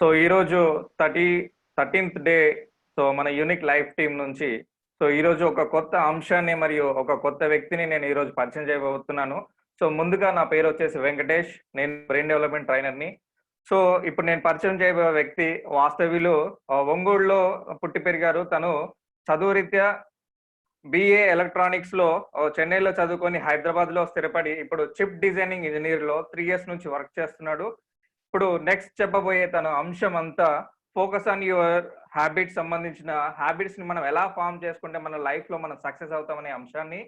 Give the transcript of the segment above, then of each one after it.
So ఈరోజు 13th day. So మన unique life team నుంచి ఈరోజు ఒక కొత్త అంశాన్ని మరియు ఒక కొత్త వ్యక్తిని నేను ఈరోజు పరిచయం చేయబోతున్నాను. సో ముందుగా నా పేరు వచ్చేసి వెంకటేష్. నేను బ్రెయిన్ డెవలప్మెంట్ ట్రైనర్ని. సో ఇప్పుడు నేను పరిచయం చేయబోయే వ్యక్తి వాస్తవ్యులు ఒంగోలులో పుట్టి పెరిగారు. తను చదువు రీత్యా బిఏ ఎలక్ట్రానిక్స్ లో చెన్నైలో చదువుకొని హైదరాబాద్ లో స్థిరపడి ఇప్పుడు చిప్ డిజైనింగ్ ఇంజనీర్ లో 3 years నుంచి వర్క్ చేస్తున్నాడు. ఇప్పుడు నెక్స్ట్ చెప్పబోయే తన అంశం అంతా ఫోకస్ ఆన్ యువర్ హ్యాబిట్స్ సంబంధించిన హ్యాబిట్స్ ని మనం ఎలా ఫామ్ చేసుకుంటే మన లైఫ్ లో మనం సక్సెస్ అవుతామనే అంశాన్ని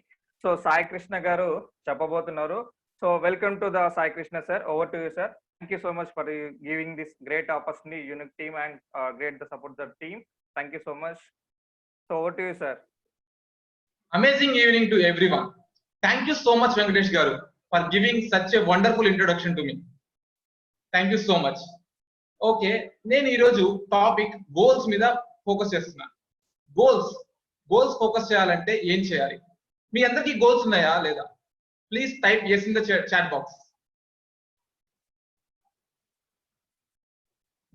సాయి కృష్ణ గారు చెప్పబోతున్నారు. So welcome to the Sai Krishna sir. Over to you sir. Thank you so much for giving this great opportunity unique team and great the support the team. Thank you so much. So over to you sir. Amazing evening to everyone. Thank you so much Venkatesh garu for giving such a wonderful introduction to me. Thank you so much. Okay, నేను ఈ రోజు topic goals మీద focus చేస్తున్నా. Goals focus చేయాలంటే ఏం చేయాలి? మీ అందరికీ goals ఉన్నాయా లేదా? Please type yes in the chat box.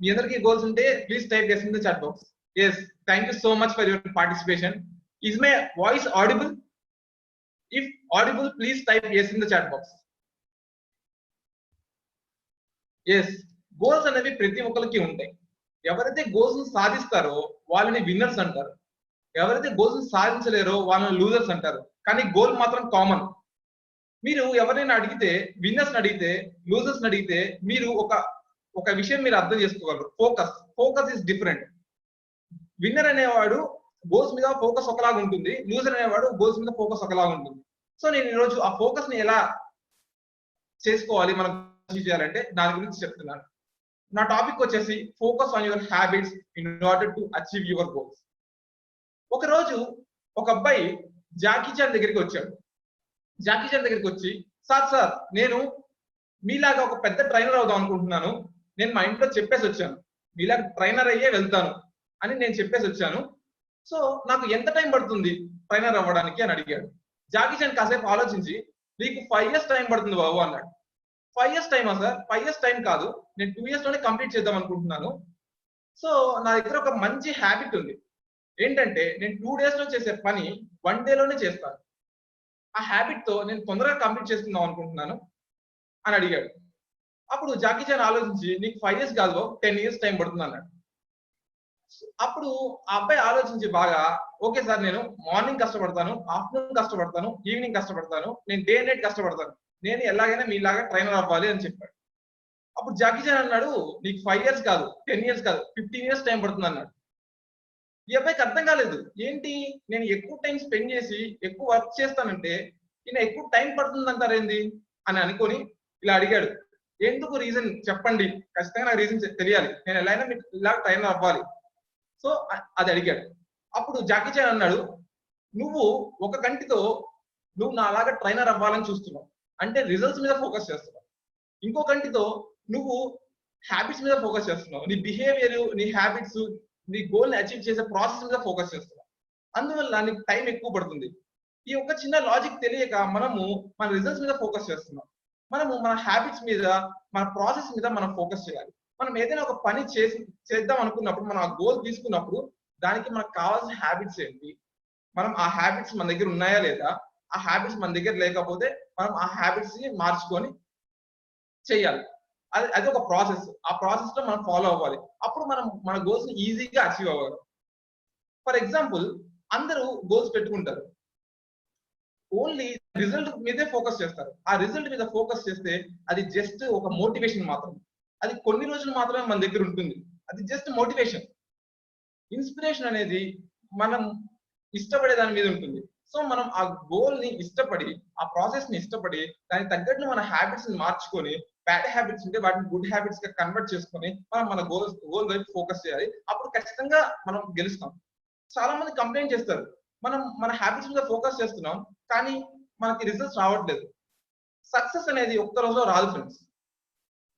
మీ అందరికీ గోల్స్ ఉంటే please type yes in the chat box. Yes, thank you so much for your participation. Is my voice audible? If audible, please type yes in the chat box. Yes, goals అనేవి ప్రతి ఒక్కరికి ఉంటాయి. ఎవరైతే goals సాధిస్తారో వాళ్ళని winners అంటారు. ఎవరైతే goals సాధించలేరో వాళ్ళని losers అంటారు. కానీ గోల్ మాత్రం కామన్. మీరు ఎవరైనా అడిగితే, విన్నర్స్ అడిగితే, లూజర్స్ అడిగితే మీరు ఒక విషయం మీరు అర్థం చేసుకోగలరు. Focus is different. విన్నర్ అనేవాడు గోల్స్ మీద ఫోకస్ ఒకలాగా ఉంటుంది, లూజర్ అనేవాడు గోల్స్ మీద ఫోకస్ ఒకలాగా ఉంటుంది. సో నేను ఈరోజు ఆ ఫోకస్ ని ఎలా చేసుకోవాలి, మనం అచీవ్ చేయాలంటే దాని గురించి చెప్తున్నాను. నా టాపిక్ వచ్చేసి focus on your habits in order to achieve your goals. ఒకరోజు ఒక అబ్బాయి జాకీ చాన్ దగ్గరికి వచ్చాడు. జాకీ చాన్ దగ్గరికి వచ్చి, సార్ నేను మీలాగా ఒక పెద్ద ట్రైనర్ అవుదాం అనుకుంటున్నాను. నేను మా ఇంట్లో చెప్పేసి వచ్చాను, మీలాగా ట్రైనర్ అయ్యే వెళ్తాను అని నేను చెప్పేసి వచ్చాను. సో నాకు ఎంత టైం పడుతుంది ట్రైనర్ అవ్వడానికి అని అడిగాడు. జాకీ చాన్ కాసేపు ఆలోచించి, నీకు 5 years టైం పడుతుంది బాబు అన్నాడు. 5 years టైమా సార్? 5 years టైం కాదు, నేను 2 years లోనే కంప్లీట్ చేద్దాం అనుకుంటున్నాను. సో నా దగ్గర ఒక మంచి హ్యాబిట్ ఉంది. ఏంటంటే నేను 2 days లో చేసే పని 1 day లోనే చేస్తాను. ఆ హ్యాబిట్ తో నేను తొందరగా కంప్లీట్ చేసుకుందాం అనుకుంటున్నాను అని అడిగాడు. అప్పుడు జాకీ చాన్ ఆలోచించి, నీకు 5 years కాదు, 10 years టైం పడుతుంది అన్నాడు. అప్పుడు ఆ అబ్బాయి ఆలోచించి బాగా, ఓకే సార్, నేను మార్నింగ్ కష్టపడతాను, ఆఫ్టర్నూన్ కష్టపడతాను, ఈవినింగ్ కష్టపడతాను, నేను డే నైట్ కష్టపడతాను, నేను ఎలాగైనా మీలాగా ట్రైనర్ అవ్వాలి అని చెప్పాడు. అప్పుడు జాకీ చాన్ అన్నాడు, నీకు 5 years కాదు, 10 years కాదు, 15 years టైం పడుతుంది అన్నాడు. ఈ అబ్బాయికి అర్థం కాలేదు, ఏంటి నేను ఎక్కువ టైం స్పెండ్ చేసి ఎక్కువ వర్క్ చేస్తానంటే ఈయన ఎక్కువ టైం పడుతుంది అంటారేంది అని అనుకొని ఇలా అడిగాడు. ఎందుకు రీజన్ చెప్పండి, ఖచ్చితంగా నాకు రీజన్ తెలియాలి, నేను ఎలా అయినా మీకు ఇలాగ ట్రైనర్ అవ్వాలి. సో అది అడిగాడు. అప్పుడు జాకీ చాన్ అన్నాడు, నువ్వు ఒక కంటితో నువ్వు నా అలాగా ట్రైనర్ అవ్వాలని చూస్తున్నావు, అంటే రిజల్ట్స్ మీద ఫోకస్ చేస్తున్నావు. ఇంకో కంటితో నువ్వు హ్యాబిట్స్ మీద ఫోకస్ చేస్తున్నావు, నీ బిహేవియర్, నీ హ్యాబిట్స్, నీ గోల్ ని అచీవ్ చేసే ప్రాసెస్ మీద ఫోకస్ చేస్తున్నావు. అందువల్ల నీకు టైం ఎక్కువ పడుతుంది. ఈ ఒక చిన్న లాజిక్ తెలియక మనము మన రిజల్ట్స్ మీద ఫోకస్ చేస్తున్నాం. మనము మన హ్యాబిట్స్ మీద, మన ప్రాసెస్ మీద మనం ఫోకస్ చేయాలి. మనం ఏదైనా ఒక పని చేద్దాం అనుకున్నప్పుడు, మనం ఆ గోల్ తీసుకున్నప్పుడు దానికి మనకు కావాల్సిన హ్యాబిట్స్ ఏంటి, మనం ఆ హ్యాబిట్స్ మన దగ్గర ఉన్నాయా లేదా, ఆ హ్యాబిట్స్ మన దగ్గర లేకపోతే మనం ఆ హ్యాబిట్స్ ని మార్చుకొని చేయాలి. అది ఒక ప్రాసెస్. ఆ ప్రాసెస్ లో మనం ఫాలో అవ్వాలి. అప్పుడు మనం మన గోల్స్ ని ఈజీగా అచీవ్ అవ్వాలి. ఫర్ ఎగ్జాంపుల్, అందరూ గోల్స్ పెట్టుకుంటారు, ఓన్లీ రిజల్ట్ మీదే ఫోకస్ చేస్తారు. ఆ రిజల్ట్ మీద ఫోకస్ చేస్తే అది జస్ట్ ఒక మోటివేషన్ మాత్రమే. అది కొన్ని రోజులు మాత్రమే మన దగ్గర ఉంటుంది. అది జస్ట్ మోటివేషన్. ఇన్స్పిరేషన్ అనేది మనం ఇష్టపడే దాని మీద ఉంటుంది. సో మనం ఆ గోల్ ని ఇష్టపడి, ఆ ప్రాసెస్ ని ఇష్టపడి, దానికి తగ్గట్టు మన హ్యాబిట్స్ ని మార్చుకొని, బ్యాడ్ హ్యాబిట్స్ ఉంటే వాటిని గుడ్ హ్యాబిట్స్ గా కన్వర్ట్ చేసుకొని మనం మన గోల్ వైపు ఫోకస్ చేయాలి. అప్పుడు ఖచ్చితంగా మనం గెలుస్తాం. చాలా మంది కంప్లైంట్ చేస్తారు, మనం మన హ్యాబిట్స్ మీద ఫోకస్ చేస్తున్నాం కానీ మనకి రిజల్ట్స్ రావట్లేదు. సక్సెస్ అనేది ఒక్క రోజులో రాదు ఫ్రెండ్స్.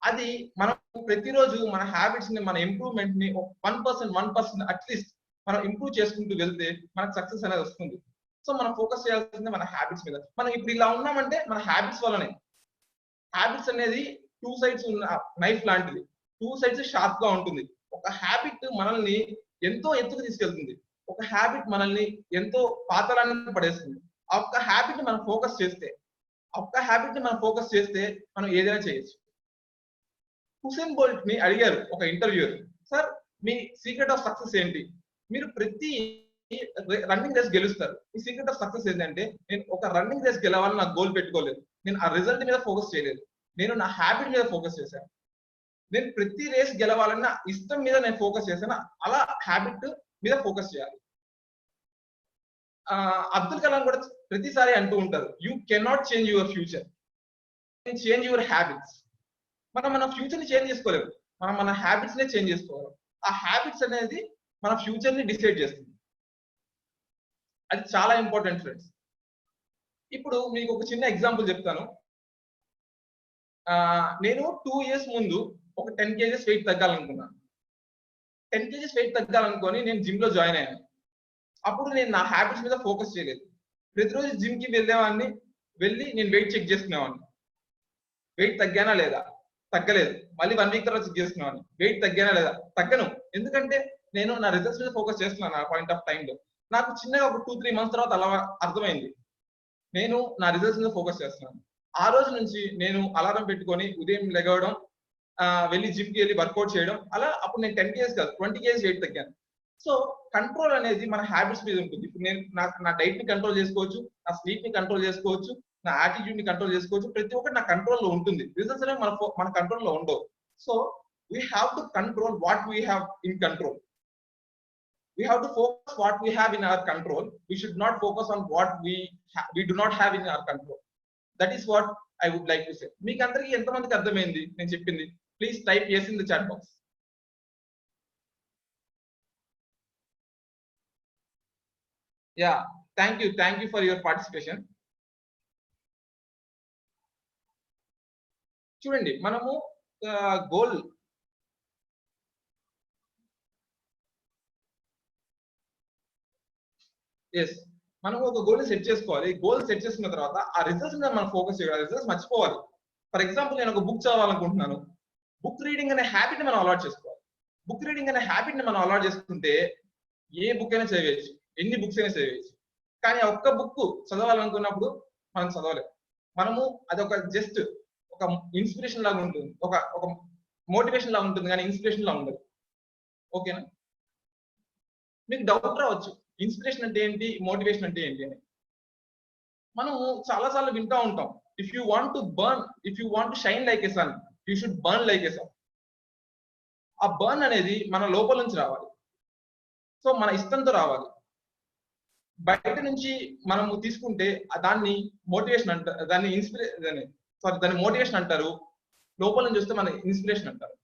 అది మనం ప్రతిరోజు మన హ్యాబిట్స్ ని, మన ఇంప్రూవ్మెంట్ ని 1% అట్లీస్ట్ మనం ఇంప్రూవ్ చేసుకుంటూ వెళ్తే మనకు సక్సెస్ అనేది వస్తుంది. సో మనం ఫోకస్ చేయాల్సింది మన హ్యాబిట్స్ మీద. మనం ఇప్పుడు ఇలా ఉన్నామంటే మన హ్యాబిట్స్ వల్లనే. హ్యాబిట్స్ అనేది 2 sides ఉన్న నైఫ్ లాంటిది. టూ సైడ్స్ షార్ప్ గా ఉంటుంది. ఒక హ్యాబిట్ మనల్ని ఎంతో ఎత్తుకు తీసుకెళ్తుంది, ఒక హ్యాబిట్ మనల్ని ఎంతో పాతాళానికి పడేస్తుంది. ఆ ఒక్క హ్యాబిట్ మనం ఫోకస్ చేస్తే మనం ఏదైనా చేయొచ్చు. హుసేన్ బోల్ట్ ని అడిగారు ఒక interviewer, sir me secret of success ఏంటి? మీరు ప్రతి రన్నింగ్ రేస్ గెలుస్తారు, మీ సీక్రెట్ ఆఫ్ సక్సెస్ ఏంటంటే, నేను ఒక రన్నింగ్ రేస్ గెలవాలని నాకు గోల్ పెట్టుకోలేదు, నేను ఆ రిజల్ట్ మీద ఫోకస్ చేయలేదు, నేను నా హ్యాబిట్ మీద ఫోకస్ చేశాను. నేను ప్రతి రేస్ గెలవాలన్న ఇష్టం మీద నేను ఫోకస్ చేశాను, అలా హ్యాబిట్ మీద ఫోకస్ చేయాలి. అబ్దుల్ కలాం కూడా ప్రతిసారి అంటూ ఉంటారు, you cannot change your future, change your habits. మనం మన ఫ్యూచర్ ని చేంజ్ చేసుకోలేము, మనం మన హ్యాబిట్స్ నే చేంజ్ చేసుకోవాలి. ఆ హ్యాబిట్స్ అనేది మన ఫ్యూచర్ ని డిసైడ్ చేస్తుంది. అది చాలా ఇంపార్టెంట్ ఫ్రెండ్స్. ఇప్పుడు మీకు ఒక చిన్న ఎగ్జాంపుల్ చెప్తాను. నేను 2 years ముందు ఒక 10 kgs వెయిట్ తగ్గాలనుకున్నాను. 10 kgs వెయిట్ తగ్గాలనుకొని నేను జిమ్ లో జాయిన్ అయ్యాను. అప్పుడు నేను నా హ్యాబిట్స్ మీద ఫోకస్ చేయలేదు. ప్రతిరోజు జిమ్ కి వెళ్ళి నేను వెయిట్ చెక్ చేసుకునేవాడిని. వెయిట్ తగ్గానా లేదా? తగ్గలేదు. మళ్ళీ 1 week తర్వాత చెక్ చేసుకునేవాడిని. వెయిట్ తగ్గానా లేదా? తగ్గను. ఎందుకంటే నేను నా రిజల్ట్స్ మీద ఫోకస్ చేస్తున్నాను ఆ పాయింట్ ఆఫ్ టైం లో. నాకు చిన్నగా ఒక 2-3 months తర్వాత అలా అర్థమైంది, నేను నా రిజల్ట్స్ మీద ఫోకస్ చేస్తున్నాను. ఆ రోజు నుంచి నేను అలారం పెట్టుకొని ఉదయం లెగవడం, వెళ్ళి జిమ్ కి వెళ్ళి వర్కౌట్ చేయడం, అలా అప్పుడు నేను 10 kgs కాదు 20 kgs వెయిట్ తగ్గాను. సో కంట్రోల్ అనేది మన హ్యాబిట్స్ మీద ఉంటుంది. ఇప్పుడు నేను నా డైట్ ని కంట్రోల్ చేసుకోవచ్చు, నా స్లీప్ ని కంట్రోల్ చేసుకోవచ్చు, నా యాటిట్యూడ్ ని కంట్రోల్ చేసుకోవచ్చు. ప్రతి ఒక్కటి నా కంట్రోల్ లో ఉంటుంది. రిజల్ట్స్ అనేవి మన కంట్రోల్ లో ఉండవు. So we have to control what we have in control. We have to focus what we have in our control. We should not focus on what we do not have in our control. That is what I would like to say. మీకు అందరికీ ఎంతమందికి అర్థమైంది నేను చెప్పింది? Please type yes in the chat box. Yeah, thank you for your participation. చూడండి, మనము goal మనం ఒక గోల్ సెట్ చేసుకోవాలి. గోల్ సెట్ చేసుకున్న తర్వాత ఆ రిజల్ట్స్ మీద మనం ఫోకస్ చేయాలి, రిజల్ట్స్ మర్చిపోవాలి. ఫర్ ఎగ్జాంపుల్ నేను ఒక బుక్ చదవాలనుకుంటున్నాను, బుక్ రీడింగ్ అనే హ్యాబిట్ ని మనం అలవాటు చేసుకోవాలి. బుక్ రీడింగ్ అనే హ్యాబిట్ ని మనం అలవాటు చేసుకుంటే ఏ బుక్ అయినా చదివేయచ్చు, ఎన్ని బుక్స్ అయినా చదివేయచ్చు. కానీ ఆ ఒక్క బుక్ చదవాలనుకున్నప్పుడు మనం చదవలేము. మనము అది ఒక జస్ట్ ఒక ఇన్స్పిరేషన్ లాగా ఉంటుంది, ఒక మోటివేషన్ లాగా ఉంటుంది, కానీ ఇన్స్పిరేషన్ లాగా ఉండదు. ఓకేనా? మీకు డౌట్ రావచ్చు, ఇన్స్పిరేషన్ అంటే ఏంటి, మోటివేషన్ అంటే ఏంటి అని. మనం చాలా సార్లు వింటూ ఉంటాం, if you want to shine like a sun, you should burn like a sun. ఆ బర్న్ అనేది మన లోపల నుంచి రావాలి. సో మన ఇష్టంతో రావాలి. బయట నుంచి మనము తీసుకుంటే దాన్ని మోటివేషన్ అంటారు, దాన్ని మోటివేషన్ అంటారు. లోపల నుంచి వస్తే మన ఇన్స్పిరేషన్ అంటారు.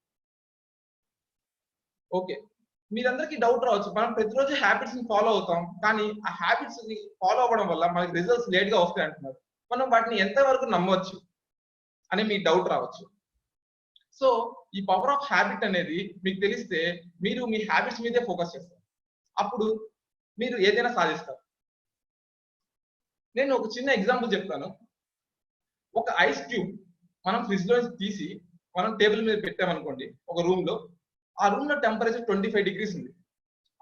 ఓకే, మీరందరికీ డౌట్ రావచ్చు, మనం ప్రతిరోజు హ్యాబిట్స్ ని ఫాలో అవుతాం, కానీ ఆ హ్యాబిట్స్ ని ఫాలో అవ్వడం వల్ల మనకి రిజల్ట్స్ లేట్ గా వస్తాయి అంటున్నారు. మనం వాటిని ఎంతవరకు నమ్మవచ్చు అని మీకు డౌట్ రావచ్చు. సో ఈ పవర్ ఆఫ్ హ్యాబిట్ అనేది మీకు తెలిస్తే మీరు మీ హ్యాబిట్స్ మీదే ఫోకస్ చేస్తారు, అప్పుడు మీరు ఏదైనా సాధిస్తారు. నేను ఒక చిన్న ఎగ్జాంపుల్ చెప్తాను. ఒక ఐస్ క్యూబ్ మనం ఫ్రిడ్జ్ లో తీసి మనం టేబుల్ మీద పెట్టామనుకోండి ఒక రూమ్ లో, ఆ రూమ్ లో టెంపరేచర్ 25 degrees ఉంది.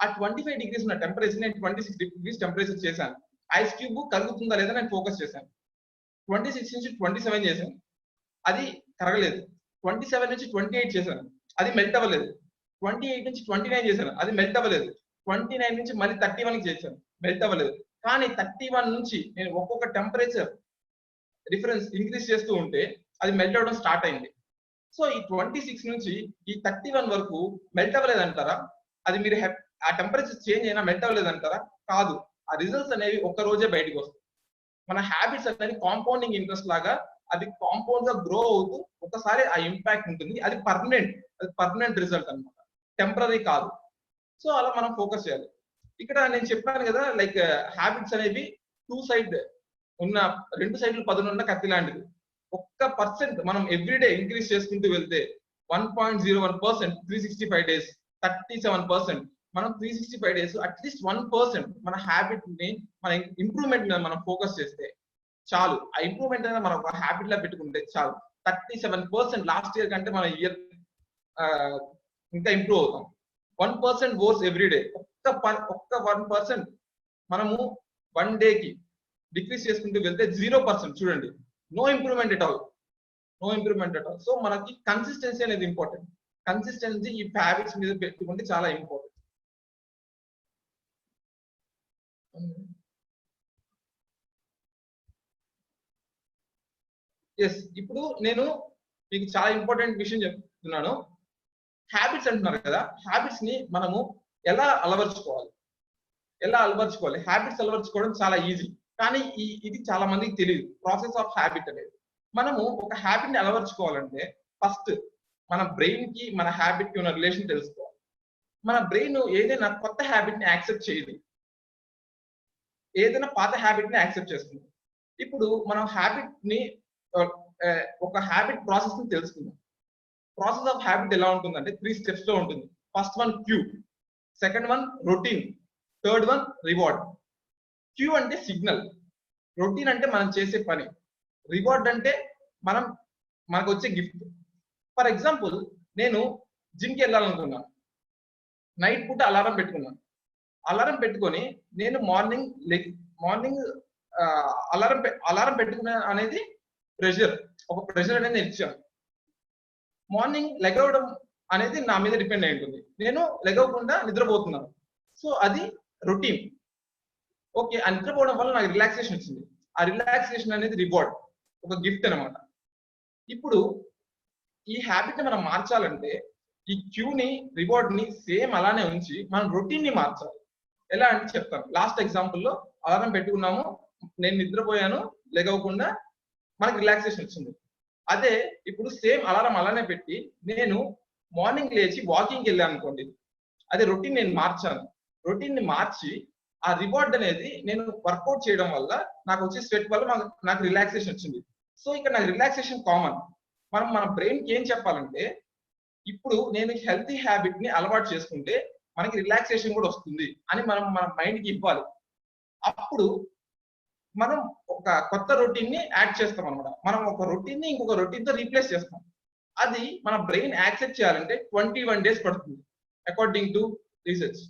ఆ 25 degrees ఉన్న టెంపరేచర్ నేను 26 degrees టెంపరేచర్ చేశాను. ఐస్ క్యూబ్ కరుగుతుందా లేదా నేను ఫోకస్ చేశాను. 26 నుంచి 27 చేశాను, అది కరగలేదు. 27 నుంచి 28 చేశాను, అది మెల్ట్ అవ్వలేదు. 28 నుంచి 29 చేశాను, అది మెల్ట్ అవ్వలేదు. 29 నుంచి మళ్ళీ 31 చేశాను, మెల్ట్ అవ్వలేదు. కానీ 31 నుంచి నేను ఒక్కొక్క టెంపరేచర్ డిఫరెన్స్ ఇంక్రీజ్ చేస్తూ ఉంటే అది మెల్ట్ అవ్వడం స్టార్ట్ అయింది. సో ఈ 26 నుంచి ఈ 31 వరకు మెల్ట్ అవ్వలేదంటారా? అది మీరు ఆ టెంపరేచర్ చేంజ్ అయినా మెల్ట్ అవ్వలేదంటారా? కాదు. ఆ రిజల్ట్స్ అనేవి ఒక్క రోజే బయటకు వస్తాయి. మన హ్యాబిట్స్ అనేది కాంపౌండింగ్ ఇంట్రెస్ట్ లాగా అది కాంపౌండ్ గా గ్రో అవుతూ ఒకసారి ఆ ఇంపాక్ట్ ఉంటుంది. అది పర్మనెంట్ రిజల్ట్ అన్నమాట, టెంపరీ కాదు. సో అలా మనం ఫోకస్ చేయాలి. ఇక్కడ నేను చెప్పాను కదా, లైక్ హ్యాబిట్స్ అనేవి రెండు సైడ్లు పదునున్న కత్తి లాంటిది. 1% మనం ఎవ్రీడే ఇంక్రీజ్ చేసుకుంటూ వెళ్తే 1.01% 365 days 37%. మనం 365 days అట్లీస్ట్ 1% మన హ్యాబిట్ ని మన ఇంప్రూవ్మెంట్ మీద మనం ఫోకస్ చేస్తే చాలు. ఆ ఇంప్రూవ్మెంట్ అనేది మనం ఒక హ్యాబిట్ లా పెట్టుకుంటే చాలు. 37% లాస్ట్ ఇయర్ కంటే మన ఇంకా ఇంప్రూవ్ అవుతాం. 1% వర్స్ ఎవ్రీ డే. ఒక్క 1% మనము 1 డేకి డిక్రీస్ చేసుకుంటూ వెళ్తే 0% చూడండి. No improvement at all. So మనకి కన్సిస్టెన్సీ అనేది ఇంపార్టెంట్. కన్సిస్టెన్సీ ఈ హ్యాబిట్స్ మీద పెట్టుకుంటే చాలా ఇంపార్టెంట్. ఎస్, ఇప్పుడు నేను మీకు చాలా ఇంపార్టెంట్ విషయం చెప్తున్నాను. హ్యాబిట్స్ అంటున్నారు కదా, హ్యాబిట్స్ ని మనము ఎలా అలవర్చుకోవాలి? హ్యాబిట్స్ అలవర్చుకోవడం చాలా ఈజీ, కానీ ఇది చాలా మందికి తెలియదు. ప్రాసెస్ ఆఫ్ హ్యాబిట్ అనేది, మనము ఒక హ్యాబిట్ ని అలవర్చుకోవాలంటే ఫస్ట్ మన బ్రెయిన్ కి మన హ్యాబిట్ కి ఉన్న రిలేషన్ తెలుసుకోవాలి. మన బ్రెయిన్ ఏదైనా కొత్త హ్యాబిట్ ని యాక్సెప్ట్ చేయదు, ఏదైనా పాత హ్యాబిట్ ని యాక్సెప్ట్ చేస్తుంది. ఇప్పుడు మనం హ్యాబిట్ ని ఒక హ్యాబిట్ ప్రాసెస్ ని తెలుసుకుందాం. ప్రాసెస్ ఆఫ్ హ్యాబిట్ ఎలా ఉంటుందంటే 3 స్టెప్స్ లో ఉంటుంది. First one cue, second one routine, third one reward. Cue అంటే సిగ్నల్, రొటీన్ అంటే మనం చేసే పని, రివార్డ్ అంటే మనకు వచ్చే గిఫ్ట్. ఫర్ ఎగ్జాంపుల్, నేను జిమ్ కి వెళ్ళాలనుకున్నాను. నైట్ పూట అలారం పెట్టుకున్నాను. అలారం పెట్టుకొని నేను మార్నింగ్ అలారం పెట్టుకునే అనేది ఒక ప్రెషర్ అనేది నేను ఇచ్చాను. మార్నింగ్ లెగవడం అనేది నా మీద డిపెండ్ అయి ఉంటుంది. నేను లెగవకుండా నిద్రపోతున్నాను. సో అది రొటీన్. ఓకే, ఆ నిద్రపోవడం వల్ల నాకు రిలాక్సేషన్ వచ్చింది. ఆ రిలాక్సేషన్ అనేది రివార్డ్, ఒక గిఫ్ట్ అనమాట. ఇప్పుడు ఈ హ్యాబిట్ ని మనం మార్చాలంటే ఈ క్యూని, రివార్డ్ ని సేమ్ అలానే ఉంచి మనం రొటీన్ ని మార్చాలి. ఎలా అంటే చెప్తాను. లాస్ట్ ఎగ్జాంపుల్లో అలారం పెట్టుకున్నాము, నేను నిద్రపోయాను, లెగవకుండా మనకి రిలాక్సేషన్ వచ్చింది. అదే ఇప్పుడు సేమ్ అలారం అలానే పెట్టి నేను మార్నింగ్ లేచి వాకింగ్కి వెళ్ళాను అనుకోండి, అదే రొటీన్ నేను మార్చాను. రొటీన్ ని మార్చి ఆ రివార్డ్ అనేది నేను వర్కౌట్ చేయడం వల్ల నాకు వచ్చే స్వెట్ వల్ల నాకు రిలాక్సేషన్ వచ్చింది. సో ఇక్కడ నాకు రిలాక్సేషన్ కామన్. మనం మన బ్రెయిన్ కి ఏం చెప్పాలంటే, ఇప్పుడు నేను హెల్తీ హ్యాబిట్ ని అలవాటు చేసుకుంటే మనకి రిలాక్సేషన్ కూడా వస్తుంది అని మనం మన మైండ్ కి ఇవ్వాలి. అప్పుడు మనం ఒక కొత్త రొటీన్ ని యాడ్ చేస్తాం అనమాట. మనం ఒక రొటీన్ ని ఇంకొక రొటీన్ తో రీప్లేస్ చేస్తాం. అది మన బ్రెయిన్ యాక్సెప్ట్ చేయాలంటే 21 డేస్ పడుతుంది, according to research.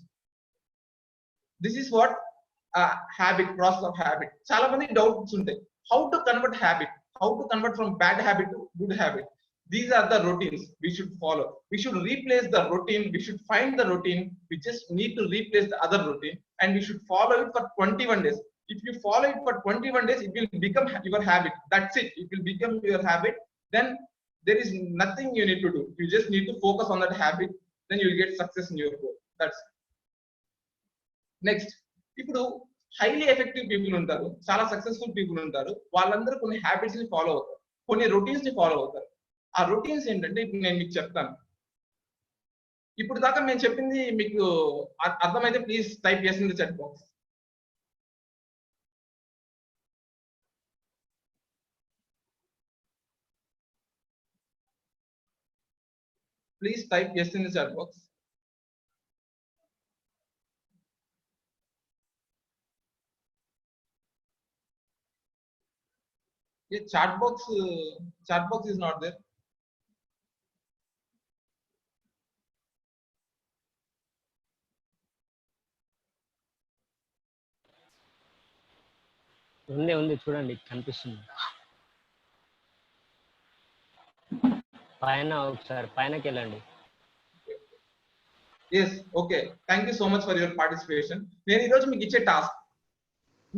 This is what habit, process of habit. చాలా మంది డౌట్స్ ఉంటాయి. How to convert habit, how to convert from bad habit to good habit. These are the routines we should follow. We should replace the routine. We should find the routine. We just need to replace the other routine, and we should follow it for 21 days. If you follow it for 21 days, it will become your habit. That's it. It will become your habit. Then there is nothing you need to do. You just need to focus on that habit. Then you will get success in your goal. That's it. Next, ఇప్పుడు highly effective people ఉంటారు, చాలా successful people ఉంటారు. వాళ్ళందరూ కొన్ని habits ని follow అవుతారు, కొన్ని routines ని ఫాలో అవుతారు. ఆ రొటీన్స్ ఏంటంటే ఇప్పుడు నేను మీకు చెప్తాను. ఇప్పుడు దాకా నేను చెప్పింది మీకు అర్థమైతే ప్లీజ్ టైప్ చేసింది చాట్ బాక్స్. ప్లీజ్ టైప్ చేసింది chat box. Chat box is not there. ఉంది చూడండి, కనిపిస్తుంది పైన. ఒకసారి పైనకి వెళ్ళండి. Yes, okay, thank you so much for your participation. నేను ఈరోజు మీకు ఇచ్చే టాస్క్,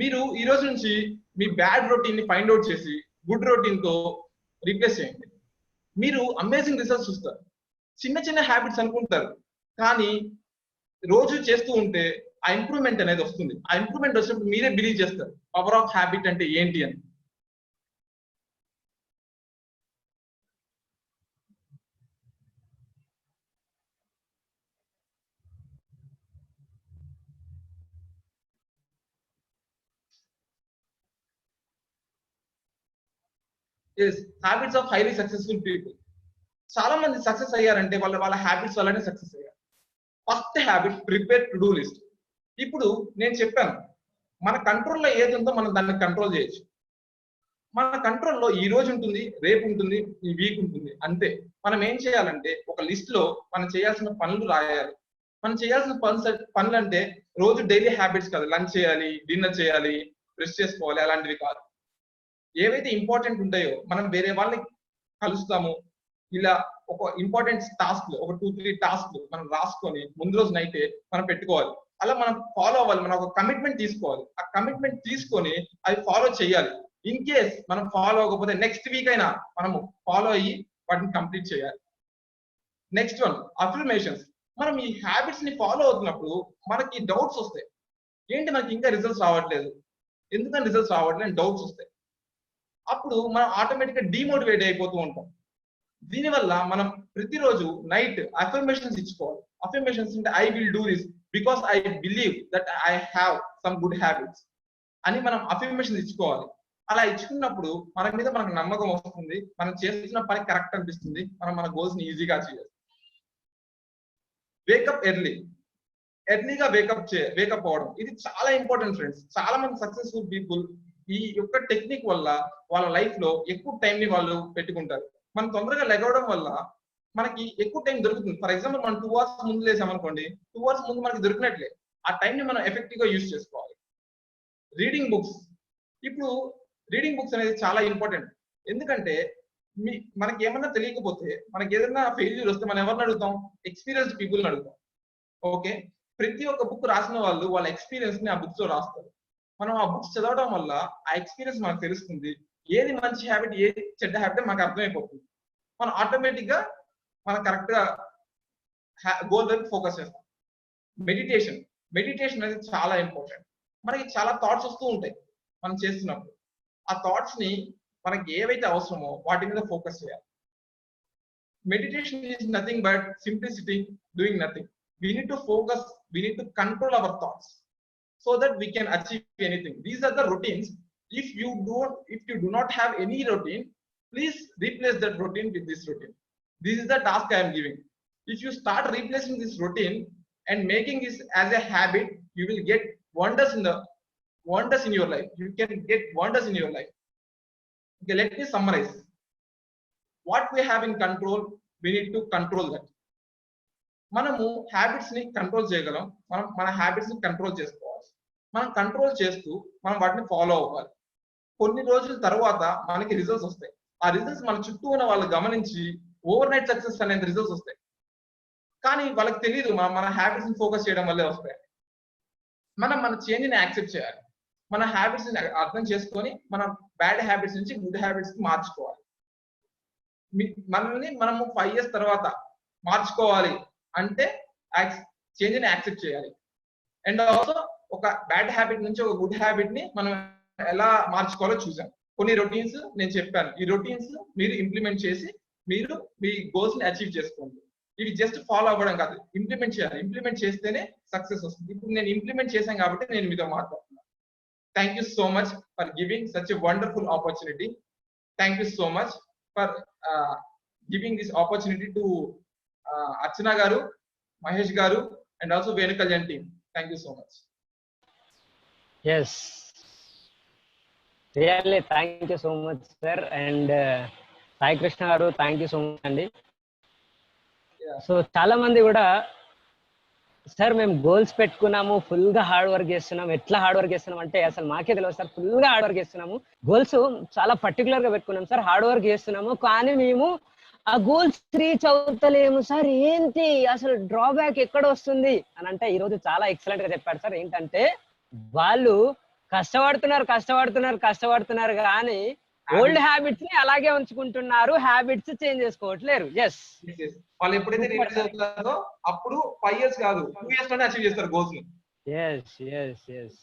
మీరు ఈ రోజు నుంచి మీ బ్యాడ్ రొటీన్ ని ఫైండ్ అవుట్ చేసి గుడ్ రొటీన్ తో రీప్లేస్ చేయండి. మీరు అమేజింగ్ రిజల్ట్స్ చూస్తారు. చిన్న చిన్న హ్యాబిట్స్ అనుకుంటారు, కానీ రోజు చేస్తూ ఉంటే ఆ ఇంప్రూవ్మెంట్ అనేది వస్తుంది. ఆ ఇంప్రూవ్మెంట్ వచ్చినప్పుడు మీరే బిలీవ్ చేస్తారు పవర్ ఆఫ్ హ్యాబిట్ అంటే ఏంటి అని. Habits of highly successful people. చాలా మంది సక్సెస్ అయ్యారంటే వాళ్ళ హ్యాబిట్స్ వల్లనే సక్సెస్ అయ్యారు. First habit, prepare to do list. ఇప్పుడు నేను చెప్పాను, మన కంట్రోల్లో ఏది ఉందో మనం దాన్ని కంట్రోల్ చేయొచ్చు. మన కంట్రోల్లో ఈ రోజు ఉంటుంది, రేపు ఉంటుంది, ఈ వీక్ ఉంటుంది అంతే. మనం ఏం చేయాలంటే ఒక లిస్ట్ లో మనం చేయాల్సిన పనులు రాయాలి. మనం చేయాల్సిన పనులు అంటే రోజు డైలీ హ్యాబిట్స్ కాదు. లంచ్ చేయాలి, డిన్నర్ చేయాలి, బ్రష్ చేసుకోవాలి, అలాంటివి కాదు. ఏవైతే ఇంపార్టెంట్ ఉంటాయో మనం వేరే వాళ్ళని కలుస్తాము, ఇలా ఒక ఇంపార్టెంట్ టాస్క్ ఒక 2-3 టాస్క్ మనం రాసుకొని ముందు రోజు నైటే మనం పెట్టుకోవాలి. అలా మనం ఫాలో అవ్వాలి. మనం ఒక కమిట్మెంట్ తీసుకోవాలి. ఆ కమిట్మెంట్ తీసుకొని అది ఫాలో చేయాలి. ఇన్ కేస్ మనం ఫాలో అవ్వకపోతే నెక్స్ట్ వీక్ అయినా మనము ఫాలో అయ్యి వాటిని కంప్లీట్ చేయాలి. Next one affirmations. మనం ఈ హ్యాబిట్స్ ని ఫాలో అవుతున్నప్పుడు మనకి డౌట్స్ వస్తాయి. ఏంటి మనకి ఇంకా రిజల్ట్స్ రావట్లేదు, ఎందుకని రిజల్ట్స్ రావట్లేదు అని డౌట్స్ వస్తాయి. అప్పుడు మనం ఆటోమేటిక్ గా డిమోటివేట్ అయిపోతూ ఉంటాం. దీనివల్ల మనం ప్రతిరోజు నైట్ అఫర్మేషన్స్ ఇచ్చుకోవాలి. అఫర్మేషన్స్ అంటే I will do this because I believe that I have some good habits అని మనం అఫర్మేషన్స్ ఇచ్చుకోవాలి. అలా ఇచ్చుకున్నప్పుడు మన మీద మనకు నమ్మకం వస్తుంది, మనం చేస్తున్న పని కరెక్ట్ అనిపిస్తుంది, మనం మన గోల్స్ ని ఈజీగా చేయాలి. వేకప్ ఎర్లీగా వేకప్ అవ్వడం ఇది చాలా ఇంపార్టెంట్ ఫ్రెండ్స్. చాలా మంది సక్సెస్ఫుల్ పీపుల్ ఈ యొక్క టెక్నిక్ వల్ల వాళ్ళ లైఫ్ లో ఎక్కువ టైం ని వాళ్ళు పెట్టుకుంటారు. మనం తొందరగా లెగవడం వల్ల మనకి ఎక్కువ టైం దొరుకుతుంది. ఫర్ ఎగ్జాంపుల్ మనం 2 hours ముందు లేసామనుకోండి, 2 hours ముందు మనకి దొరికినట్లే. ఆ టైం ని మనం ఎఫెక్టివ్ గా యూజ్ చేసుకోవాలి. Reading books. ఇప్పుడు రీడింగ్ బుక్స్ అనేది చాలా ఇంపార్టెంట్. ఎందుకంటే మనకి ఏమన్నా తెలియకపోతే, మనకి ఏదైనా ఫెయిల్యూర్ వస్తే మనం ఎవరిని అడుగుతాం? ఎక్స్పీరియన్స్డ్ పీపుల్ని అడుగుతాం. ఓకే, ప్రతి ఒక్క బుక్ రాసిన వాళ్ళు వాళ్ళ ఎక్స్పీరియన్స్ ని ఆ బుక్స్ లో రాస్తారు. మనం ఆ బుక్స్ చదవడం వల్ల ఆ ఎక్స్పీరియన్స్ మనకు తెలుస్తుంది. ఏది మంచి హ్యాబిట్, ఏది చెడ్డ హ్యాబిట్ మనకు అర్థమైపోతుంది. మనం ఆటోమేటిక్ గా మనం కరెక్ట్ గా గోల్ వైపు ఫోకస్ చేస్తాం. మెడిటేషన్ అనేది చాలా ఇంపార్టెంట్. మనకి చాలా థాట్స్ వస్తూ ఉంటాయి మనం చేస్తున్నప్పుడు. ఆ థాట్స్ ని మనకి ఏవైతే అవసరమో వాటి మీద ఫోకస్ చేయాలి. Meditation is nothing but simply sitting, doing nothing. We need to focus, we need to control our thoughts so that we can achieve anything. These are the routines. If you do not have any routine, please replace that routine with this routine. This is the task I am giving. If you start replacing this routine and making this as a habit, you will get wonders in your life. You can get wonders in your life. Okay, let me summarize. What we have in control, we need to control that. మనము habits ని control చేయగలం. మనం మన habits ని control చేసుకోవాలి. మనం control చేస్తూ మనం వాటిని ఫాలో అవ్వాలి. కొన్ని రోజుల తర్వాత మనకి రిజల్ట్స్ వస్తాయి. ఆ రిజల్ట్స్ మన చుట్టూ ఉన్న వాళ్ళు గమనించి ఓవర్ నైట్ సక్సెస్ అనేది రిజల్ట్స్ వస్తాయి. కానీ వాళ్ళకి తెలియదు మన హ్యాబిట్స్ ని ఫోకస్ చేయడం వల్లే వస్తాయి. మనం మన చేంజ్ ని యాక్సెప్ట్ చేయాలి. మన హ్యాబిట్స్ ని అర్థం చేసుకొని మన బ్యాడ్ హ్యాబిట్స్ నుంచి గుడ్ హ్యాబిట్స్ కి మార్చుకోవాలి. మనల్ని మనము 5 years తర్వాత మార్చుకోవాలి అంటే చేంజ్ ని యాక్సెప్ట్ చేయాలి. అండ్ ఆల్సో ఒక బ్యాడ్ హ్యాబిట్ నుంచి ఒక గుడ్ హ్యాబిట్ ని మనం ఎలా మార్చుకోవాలో చూసాం. కొన్ని రొటీన్స్ నేను చెప్పాను. ఈ రొటీన్స్ మీరు ఇంప్లిమెంట్ చేసి మీరు మీ గోల్స్ ని అచీవ్ చేసుకోండి. ఇవి జస్ట్ ఫాలో అవ్వడం కాదు, ఇంప్లిమెంట్ చేయాలి. ఇంప్లిమెంట్ చేస్తేనే సక్సెస్ వస్తుంది. ఇప్పుడు నేను ఇంప్లిమెంట్ చేశాను కాబట్టి నేను మీతో మాట్లాడుతున్నాను. Thank you so much for giving such a wonderful opportunity. Thank you so much for giving this opportunity to Archana garu, Mahesh garu, and also Venu Kalyan team. Thank you so much. Yes, really thank you so much sir. And Sai Krishna garu, thank you so much andi. So చాలా మంది కూడా sir మేము goals పెట్టుకున్నాము, full గా hard work చేస్తున్నాం. ఎట్లా hard work చేస్తున్నాం అంటే అసలు మాకే తెలియదు సార్. ఫుల్ గా హార్డ్ వర్క్ చేస్తున్నాము, గోల్స్ చాలా పర్టికులర్ గా పెట్టుకున్నాం సార్, హార్డ్ వర్క్ చేస్తున్నాము, కానీ మేము ఆ గోల్స్ రీచ్ అవుతలేము సార్. ఏంటి అసలు డ్రాబ్యాక్ ఎక్కడ వస్తుంది అని అంటే ఈ రోజు చాలా ఎక్సలెంట్ గా చెప్పాడు సార్. ఏంటంటే వాళ్ళు కష్టపడుతున్నారు కానీ ఓల్డ్ హ్యాబిట్స్ ని అలాగే ఉంచుకుంటున్నారు, హ్యాబిట్స్ చేంజ్ చేసుకోవట్లేరు. ఎస్, వాళ్ళు ఎప్పుడైతే రిలీజ్ అవుతారో అప్పుడు 5 years కాదు 2 years లోనే అచీవ్ చేస్తారు గోల్స్ ని. Yes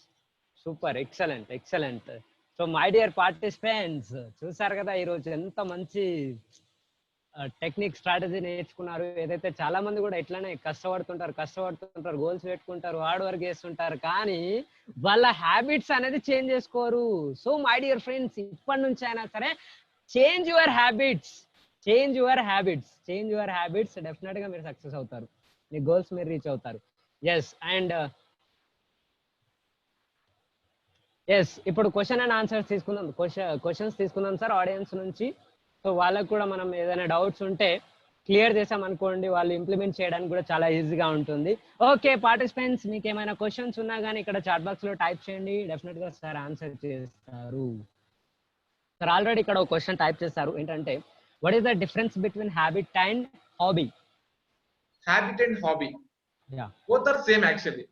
super, excellent. So my dear participants, చూసారు కదా ఈ రోజు ఎంత మంచి టెక్నిక్ స్ట్రాటజీ నేర్చుకున్నారు. ఏదైతే చాలా మంది కూడా ఇట్లానే కష్టపడుతుంటారు, గోల్స్ పెట్టుకుంటారు, హార్డ్ వర్క్ చేస్తుంటారు, కానీ వాళ్ళ హ్యాబిట్స్ అనేది చేంజ్ చేసుకోరు. సో మై డియర్ ఫ్రెండ్స్, ఇప్పటి నుంచి అయినా సరే చేంజ్ యువర్ హ్యాబిట్స్, డెఫినెట్ గా మీరు సక్సెస్ అవుతారు, మీ గోల్స్ మీరు రీచ్ అవుతారు. ఎస్, అండ్ ఎస్, ఇప్పుడు క్వశ్చన్ అండ్ ఆన్సర్స్ తీసుకుందాం. క్వశ్చన్స్ తీసుకుందాం సార్ ఆడియన్స్ నుంచి. సో వాళ్ళకు కూడా మనం ఏదైనా డౌట్స్ ఉంటే క్లియర్ చేసాం అనుకోండి, వాళ్ళు ఇంప్లిమెంట్ చేయడానికి కూడా చాలా ఈజీగా ఉంటుంది. ఓకే పార్టిసిపెంట్స్, మీకు ఏమైనా క్వశ్చన్స్ ఉన్నా కానీ ఇక్కడ చాట్ బాక్స్ లో టైప్ చేయండి, డెఫినెట్ గా సార్ ఆన్సర్ చేస్తారు. సార్ ఆల్రెడీ ఇక్కడ ఒక క్వశ్చన్ టైప్ చేస్తారు, ఏంటంటే what is the difference between habit and hobby? Habit and hobby yeah, both are same actually.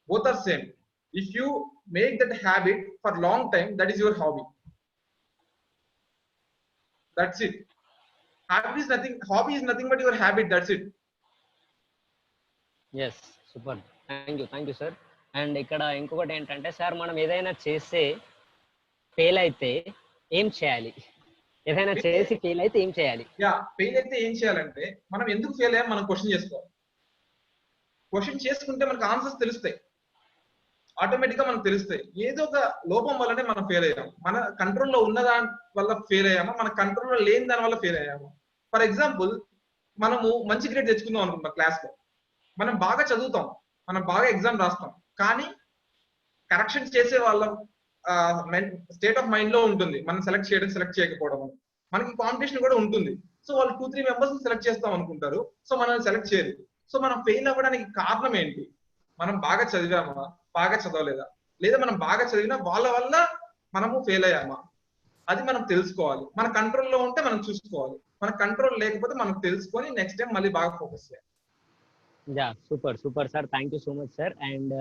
Both are same. If you make that habit for long time, that is your hobby. That's it. Hobby is nothing but your habit. That's it. Yes, super, thank you sir. And ఇక్కడ ఇంకొకటి ఏంటంటే sir, మనం ఏదైనా చేస్తే fail అయితే ఏం చేయాలి? ఏదైనా చేసి ఫెయిల్ అయితే ఏం చేయాలి? యా, ఫెయిల్ అయితే ఏం చేయాలంటే మనం ఎందుకు ఫెయిల్ అయ్యాం మనం క్వశ్చన్ చేసుకోవాలి. క్వశ్చన్ చేసుకుంటే మనకు ఆన్సర్స్ తెలుస్తాయి, ఆటోమేటిక్ గా మనకు తెలుస్తాయి. ఏదో ఒక లోపం వల్లనే మనం ఫెయిల్ అయ్యాం. మన కంట్రోల్లో ఉన్న దాని వల్ల ఫెయిల్ అయ్యామా, మన కంట్రోల్లో లేని దాని వల్ల ఫెయిల్ అయ్యామా? ఫర్ ఎగ్జాంపుల్, మనము మంచి గ్రేడ్ తెచ్చుకుందాం అనుకుంటాం క్లాస్ లో, మనం బాగా చదువుతాం, మనం బాగా ఎగ్జామ్ రాస్తాం, కానీ కరెక్షన్ చేసే వాళ్ళ స్టేట్ ఆఫ్ మైండ్ లో ఉంటుంది మనం సెలెక్ట్ చేయడం సెలెక్ట్ చేయకపోవడం అని. మనకి కాంపిటీషన్ కూడా ఉంటుంది. సో వాళ్ళు 2-3 మెంబర్స్ సెలెక్ట్ చేస్తాం అనుకుంటారు, సో మనల్ని సెలెక్ట్ చేయరు. సో మనం ఫెయిల్ అవ్వడానికి కారణం ఏంటి? మనం బాగా చదివామా, బాగా చదవలేదా, లేదా మనం బాగా చదివినా వాళ్ళ వల్ల మనము ఫెయిల్ అయ్యామా? అది మనం తెలుసుకోవాలి. మన కంట్రోల్లో ఉంటే మనం చూసుకోవాలి, మన కంట్రోల్ లేకపోతే మనం తెలుసుకొని నెక్స్ట్ టైం మళ్ళీ బాగా ఫోకస్ చేయాలి. Yeah, super sir, thank you so much sir. And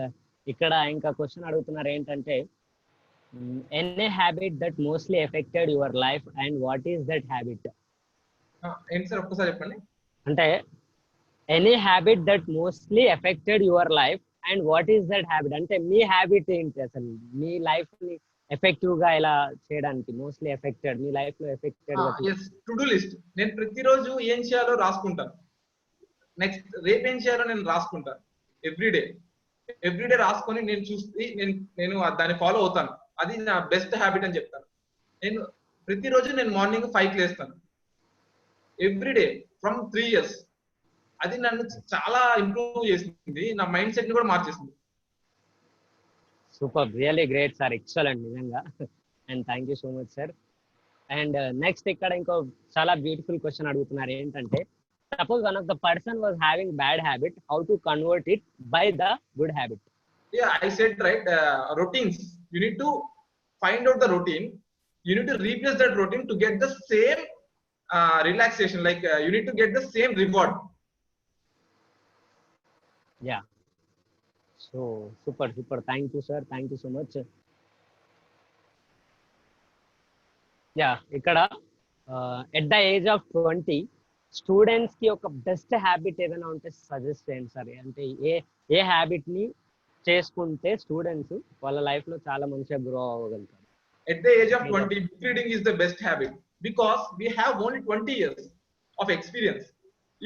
ఇక్కడ ఇంకా క్వశ్చన్ అడుగుతున్నారు ఏంటంటే, any habit that mostly affected your life and what is that habit? ఏంటి సార్, ఒక్కసారి చెప్పండి. అంటే any habit that mostly affected your life and what is that habit అంటే మీ habit ఏంటి, అసలు మీ లైఫ్ ని ఎఫెక్టివ్ గా ఇలా చేయడానికి? మోస్ట్లీ ఎఫెక్టెడ్, మీ లైఫ్ లో ఎఫెక్టెడ్. To do list. నేను ప్రతిరోజు ఏం చేయాలో రాసుకుంటాను, నెక్స్ట్ రేపు ఏం చేయాలో నేను రాసుకుంటాను. ఎవ్రీడే రాసుకొని నేను చూసి నేను దాన్ని ఫాలో అవుతాను. అది నా బెస్ట్ హ్యాబిట్ అని చెప్తాను. నేను ప్రతిరోజు మార్నింగ్ 5కి లేస్తాను, ఎవ్రీడే ఫ్రమ్ 3 years. అది నన్ను చాలా ఇంప్రూవ్ చేసింది, నా మైండ్ సెట్ ని కూడా మార్చేసింది. Super, really great sir, excellent నిజంగా. And thank you so much sir. And next ఇక్కడ ఇంకో చాలా బ్యూటిఫుల్ క్వశ్చన్ అడుగుతున్నారు, ఏంటంటే suppose one of the person was having bad habit, how to convert it by the good habit? Yeah, I said right, routines. You need to find out the routine. You need to replace that routine to get the same relaxation. Like you need to get the same reward. Yeah. So super. Thank you, sir. Thank you so much. Yeah, ఇక్కడ at the age of 20 students కి ఒక best habit ఏదైనా ఉంటే suggest చేయండి sir. అంటే a habit ని చేసుకుంటే students వాళ్ళ లైఫ్ లో చాలా మంచిగా grow అవ్వగలుగుతారు? At the age of 20, book reading is the best habit because we have only 20 years of experience.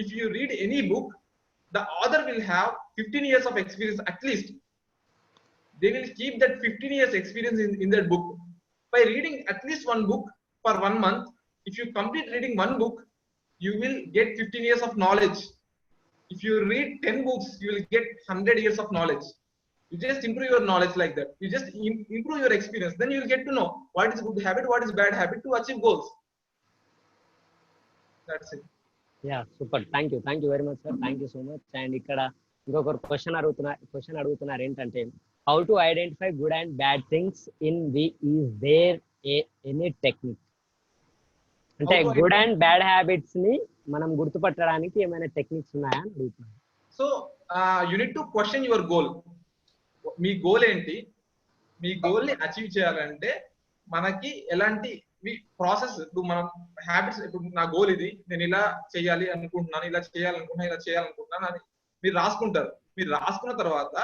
If you read any book, the author will have 15 years of experience at least. They will keep that 15 years experience in that book. By reading at least one book for 1 month, if you complete reading one book, you will get 15 years of knowledge. If you read 10 books, you will get 100 years of knowledge. You just improve your knowledge like that. You just improve your experience. Then you will get to know what is good habit, what is bad habit to achieve goals. That's it. Yeah, super. Thank you very much, sir. Thank you so much. And ఇక్కడ ఇంకొకరు question అడుగుతున్నారు ఏంటంటే, how to identify good and bad things in we, is there any technique? అంటే good and bad habits ని మనం గుర్తుపట్టడానికి ఏమైనా techniques ఉన్నాయా అని అడుగుతున్నారు. So you need to question your goal. Me goal ఏంటి? మీ గోల్ ని అచీవ్ చేయాలంటే మనకి ఎలాంటి ప్రాసెస్, ఇప్పుడు మనం హ్యాబిట్స్, ఇప్పుడు నా గోల్ ఇది, నేను ఇలా చేయాలి అనుకుంటున్నాను, ఇలా చేయాలనుకుంటున్నాను అని మీరు రాసుకుంటారు. మీరు రాసుకున్న తర్వాత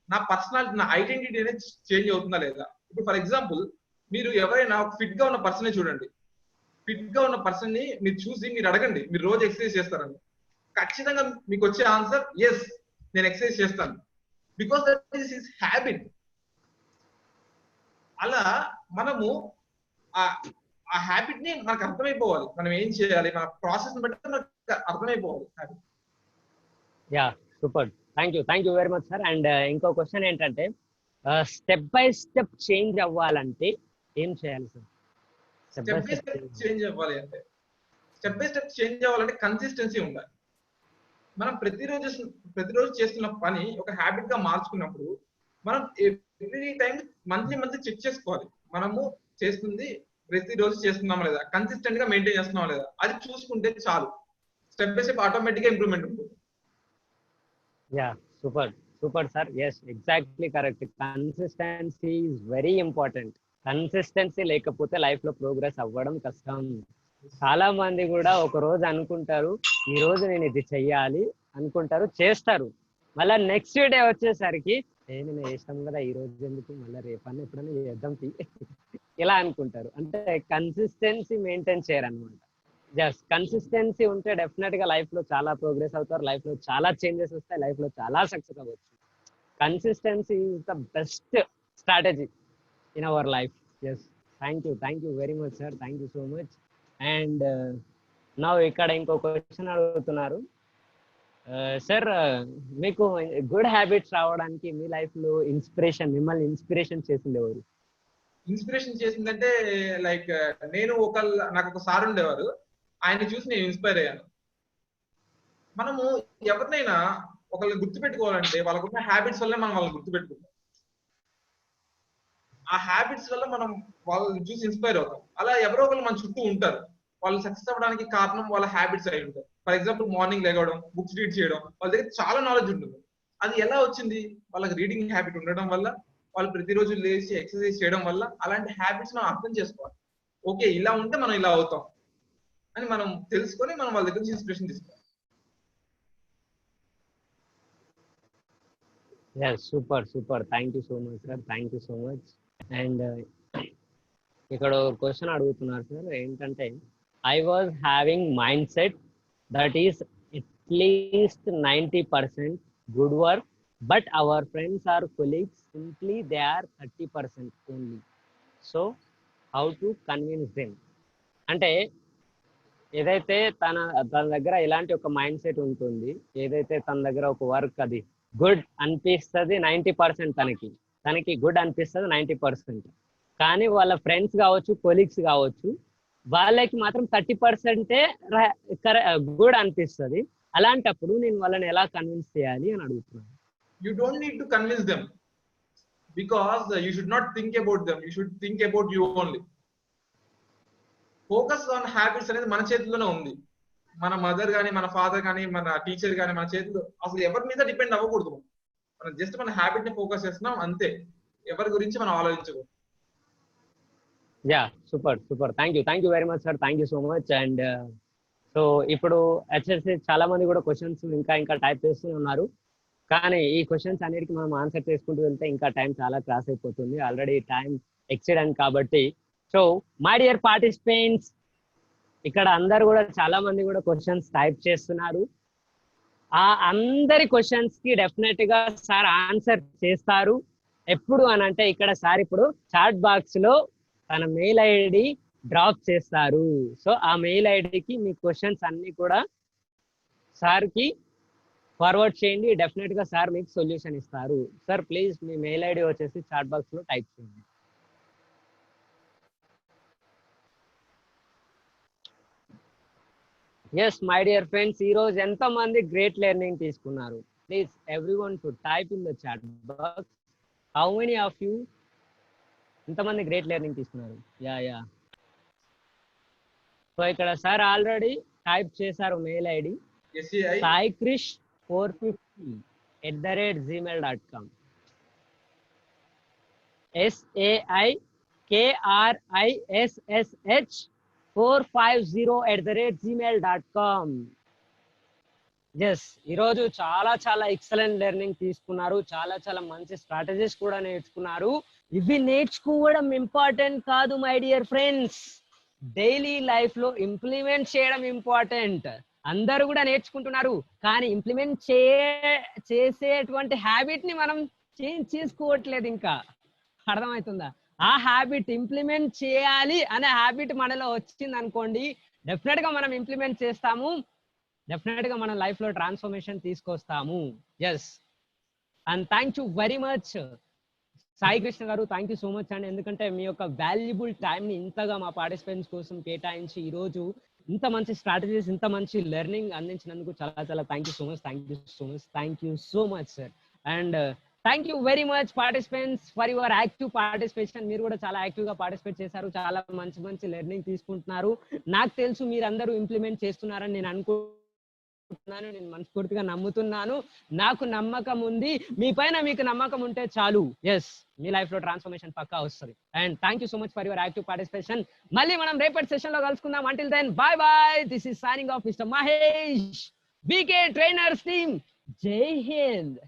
నా పర్సనాలిటీ, నా ఐడెంటిటీ అనేది చేంజ్ అవుతుందా లేదా? ఇప్పుడు ఫర్ ఎగ్జాంపుల్, మీరు ఎవరైనా ఫిట్ గా ఉన్న పర్సన్ చూడండి, ఫిట్ గా ఉన్న పర్సన్ ని మీరు చూసి మీరు అడగండి, మీరు రోజు ఎక్సర్సైజ్ చేస్తారని, ఖచ్చితంగా మీకు వచ్చే ఆన్సర్ ఎస్, నేను ఎక్సర్సైజ్ చేస్తాను. Because that is his habit. అలా మనము ఆ హ్యాబిట్ ని మనకు అర్థమైపోవాలి, మనం ఏం చేయాలి, మన ప్రాసెస్ ని బట్టి మనకు అర్థమైపోవాలి habit. Yeah, super. Thank you very much sir. And ఇంకో క్వశ్చన్ ఏంటంటే, స్టెప్ బై స్టెప్ చేంజ్ అవ్వాలంటే ఏం చేయాలి sir? Step by step change అవ్వాలి అంటే, స్టెప్ బై స్టెప్ చేంజ్ అవ్వాలంటే కన్సిస్టెన్సీ ఉండాలి. మనం ప్రతిరోజు చేస్తున్న పని ఒక హ్యాబిట్ గా మార్చుకున్నప్పుడు మనం ఎవ్రీ టైం మంత్లీ చెక్ చేసుకోవాలి. మనము చేస్తుంది ప్రతిరోజు చేస్తున్నామా లేదా, కన్సిస్టెంట్ గా మెయింటైన్ చేస్తున్నామా లేదా, అది చూసుకుంటే చాలు. స్టెప్ బై స్టెప్ ఆటోమేటిక్ గా ఇంప్రూవ్మెంట్ ఉంటుంది. Yeah, super super sir. Yes, exactly correct. Consistency is very important. Consistency లేకపోతే లైఫ్ లో ప్రోగ్రెస్ అవ్వడం కష్టం. చాలా మంది కూడా ఒక రోజు అనుకుంటారు, ఈ రోజు నేను ఇది చెయ్యాలి అనుకుంటారు, చేస్తారు. మళ్ళీ నెక్స్ట్ డే వచ్చేసరికి నేను చేస్తాం కదా, ఈ రోజు ఎందుకు, మళ్ళీ రేపన్నా ఎప్పుడైనా చేద్దాం ఇలా అనుకుంటారు. అంటే కన్సిస్టెన్సీ మెయింటైన్ చేయరనమాట. జస్ట్ కన్సిస్టెన్సీ ఉంటే డెఫినెట్ గా లైఫ్ లో చాలా ప్రోగ్రెస్ అవుతారు, లైఫ్ లో చాలా చేంజెస్ వస్తాయి, లైఫ్ లో చాలా సక్సెస్ అవ్వచ్చు. Consistency is the best strategy in our life. Yes, thank you very much sir, thank you so much. And నా ఇక్కడ ఇంకో క్వశ్చన్ అడుగుతున్నారు సార్, మీకు గుడ్ హ్యాబిట్స్ రావడానికి మీ లైఫ్ లో మిమ్మల్ని ఇన్స్పిరేషన్ చేసింది ఎవరు? ఇన్స్పిరేషన్ చేసిందంటే లైక్ నాకు ఒక సార్ ఉండేవారు, ఆయన చూసి నేను ఇన్స్పైర్ అయ్యాను. మనము ఎవరినైనా ఒకళ్ళని గుర్తుపెట్టుకోవాలంటే వాళ్ళకున్న హ్యాబిట్స్ వల్లే మనం వాళ్ళని గుర్తుపెట్టుకుంటాం. ఆ హ్యాబిట్స్ వల్ల మనం వాళ్ళని చూసి ఇన్స్పైర్ అవుతాం. అలా ఎవరో ఒకరు మన చుట్టూ ఉంటారు, వాళ్ళు సక్సెస్ అవ్వడానికి కారణం వాళ్ళ హ్యాబిట్స్ అయి ఉంటాయి. ఫర్ ఎగ్జాంపుల్ మార్నింగ్ లేవడం, బుక్స్ రీడ్ చేయడం, వాళ్ళ దగ్గర చాలా నాలెడ్జ్ ఉంటుంది. అది ఎలా వచ్చింది? వాళ్ళకి రీడింగ్ హ్యాబిట్ ఉండడం వల్ల, వాళ్ళు ప్రతిరోజు లేచి ఎక్సర్సైజ్ చేయడం వల్ల. అలాంటి హ్యాబిట్స్ మనం అర్థం చేసుకోవాలి. ఓకే, ఇలా ఉంటే మనం ఇలా అవుతాం అని మనం తెలుసుకొని మనం వాళ్ళ దగ్గర నుంచి ఇన్స్పిరేషన్ తీసుకోవాలి. Super, thank you so much sir, thank you so much. And ఇక్కడ క్వశ్చన్ అడుగుతున్నారు సార్, ఏంటంటే I was having mind set that is at least 90% good work, but our friends or colleagues simply they are 30% only. So how to convince them? అంటే ఏదైతే తన దగ్గర ఇలాంటి ఒక mind set ఉంటుంది, ఏదైతే తన దగ్గర ఒక వర్క్ అది గుడ్ అనిపిస్తుంది 90%, తనకి గుడ్ అనిపిస్తుంది 90%, కానీ వాళ్ళ ఫ్రెండ్స్ కావచ్చు, కొలీగ్స్ కావచ్చు, వాళ్ళకి మాత్రం 30%ఏ గుడ్ అనిపిస్తుంది. అలాంటప్పుడు నేను వాళ్ళని ఎలా కన్విన్స్ చేయాలి అని అడుగుతున్నాను. You don't need to convince them, because you should not think about them, you should think about you only. Focus on habits అనేది మన చేతిలోనే ఉంది. మన మదర్ కానీ, మన ఫాదర్ కానీ, మన టీచర్ కానీ, మన చేతిలో అసలు ఎవరి మీద డిపెండ్ అవ్వకూడదు. మనం జస్ట్ మన హ్యాబిట్ ని ఫోకస్ చేస్తున్నాం అంతే, ఎవరి గురించి మనం ఆలోచించకూడదు. Yeah, super, thank you very much sir, thank you so much. And so ఇప్పుడు వచ్చేసి చాలా మంది కూడా క్వశ్చన్స్ ఇంకా టైప్ చేస్తూ ఉన్నారు, కానీ ఈ క్వశ్చన్స్ అన్నిటికీ మనం ఆన్సర్ చేసుకుంటూ వెళ్తే ఇంకా టైం చాలా క్రాస్ అయిపోతుంది, ఆల్రెడీ టైం ఎక్సీడ్ అయింది కాబట్టి. సో మై డియర్ పార్టిసిపెంట్స్, ఇక్కడ అందరు కూడా చాలా మంది కూడా క్వశ్చన్స్ టైప్ చేస్తున్నారు. ఆ అందరి క్వశ్చన్స్ కి డెఫినెట్ గా సార్ ఆన్సర్ చేస్తారు. ఎప్పుడు అని అంటే ఇక్కడ సార్ ఇప్పుడు చాట్ బాక్స్ లో తన మెయిల్ ఐడి డ్రాప్ చేస్తారు. సో ఆ మెయిల్ ఐడికి మీ క్వశ్చన్స్ అన్ని కూడా సార్ కి ఫార్వర్డ్ చేయండి, డెఫినెట్ గా సార్ మీకు సొల్యూషన్ ఇస్తారు. సార్ ప్లీజ్ మీ మెయిల్ ఐడి వచ్చేసి చాట్ బాక్స్ లో టైప్ చేయండి. ఎస్ మై డియర్ ఫ్రెండ్స్, ఈ రోజు ఎంత మంది గ్రేట్ లెర్నింగ్ తీసుకున్నారు? Please everyone to type in the chat box how many of you ఎంతమంది గ్రేట్ లెర్నింగ్ తీసుకున్నారు? యా. సో ఇక్కడ సార్ ఆల్రెడీ టైప్ చేశారు mail ID saikrish450@gmail.com. saikrissh450@gmail.com. Yes, ఈరోజు చాలా ఎక్సలెంట్ లెర్నింగ్ తీసుకున్నారు, చాలా మంచి స్ట్రాటజీస్ కూడా నేర్చుకున్నారు. ఇవి నేర్చుకోవడం ఇంపార్టెంట్ కాదు my dear friends, daily life లో ఇంప్లిమెంట్ చేయడం ఇంపార్టెంట్. అందరూ కూడా నేర్చుకుంటున్నారు, కానీ ఇంప్లిమెంట్ చేసేటువంటి హ్యాబిట్ ని మనం చేంజ్ చేసుకోవట్లేదు. ఇంకా అర్థమవుతుందా? ఆ హ్యాబిట్ ఇంప్లిమెంట్ చేయాలి అనే హ్యాబిట్ మనలో వచ్చింది అనుకోండి, డెఫినెట్ గా మనం ఇంప్లిమెంట్ చేస్తాము, డెఫినెట్ గా మన లైఫ్ లో ట్రాన్స్ఫర్మేషన్ తీసుకొస్తాము. Yes, and thank you very much Sai Krishna garu thank you so much అండి, ఎందుకంటే మీ యొక్క వాల్యుబుల్ టైంని ఇంతగా మా పార్టిసిపెంట్స్ కోసం కేటాయించి ఈ రోజు ఇంత మంచి స్ట్రాటజీస్, ఇంత మంచి లెర్నింగ్ అందించినందుకు చాలా చాలా thank you so much, thank you so much sir. And thank you very much participants for your active participation. మీరు కూడా చాలా యాక్టివ్ గా పార్టిసిపేట్ చేశారు, చాలా మంచి మంచి లెర్నింగ్ తీసుకుంటున్నారు. నాకు తెలుసు మీరందరూ ఇంప్లిమెంట్ చేస్తున్నారని నేను అనుకుంటున్నాను, నేను మనస్ఫూర్తిగా నమ్ముతున్నాను. నాకు నమ్మకం ఉంది, మీ పైన మీకు నమ్మకం ఉంటే చాలు, ఎస్ మీ లైఫ్ లో ట్రాన్స్ఫర్మేషన్ పక్కా వస్తుంది. And thank you so much for your active participation. మళ్ళీ మనం రేపటి సెషన్ లో కలుసుకుందాం. Until then bye bye. This is signing off mister Mahesh, BK trainers team. జై హింద్.